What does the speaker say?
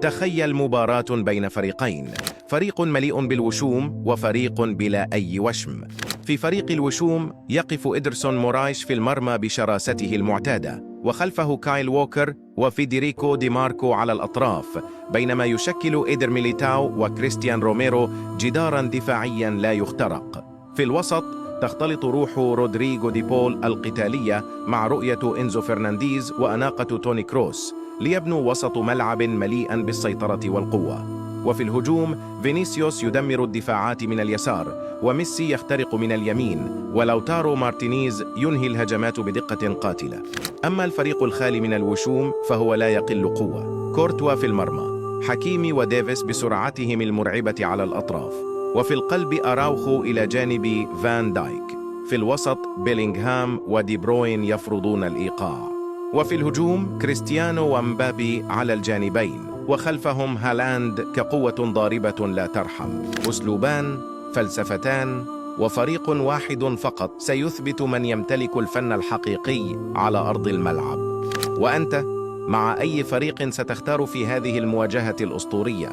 تخيل مباراة بين فريقين، فريق مليء بالوشوم وفريق بلا أي وشم. في فريق الوشوم يقف إدرسون مورايش في المرمى بشراسته المعتادة، وخلفه كايل ووكر وفيديريكو دي ماركو على الأطراف، بينما يشكل إيدر ميليتاو وكريستيان روميرو جداراً دفاعياً لا يخترق. في الوسط تختلط روح رودريغو دي بول القتالية مع رؤية إنزو فرنانديز وأناقة توني كروس ليبنوا وسط ملعب مليئاً بالسيطرة والقوة. وفي الهجوم فينيسيوس يدمر الدفاعات من اليسار، وميسي يخترق من اليمين، ولوتارو مارتينيز ينهي الهجمات بدقة قاتلة. أما الفريق الخالي من الوشوم فهو لا يقل قوة، كورتوا في المرمى، حكيمي وديفيس بسرعتهم المرعبة على الأطراف، وفي القلب أراوخو إلى جانب فان دايك. في الوسط بيلينغهام ودي بروين يفرضون الإيقاع، وفي الهجوم كريستيانو ومبابي على الجانبين، وخلفهم هالاند كقوة ضاربة لا ترحم. أسلوبان، فلسفتان، وفريق واحد فقط سيثبت من يمتلك الفن الحقيقي على أرض الملعب. وأنت مع أي فريق ستختار في هذه المواجهة الأسطورية؟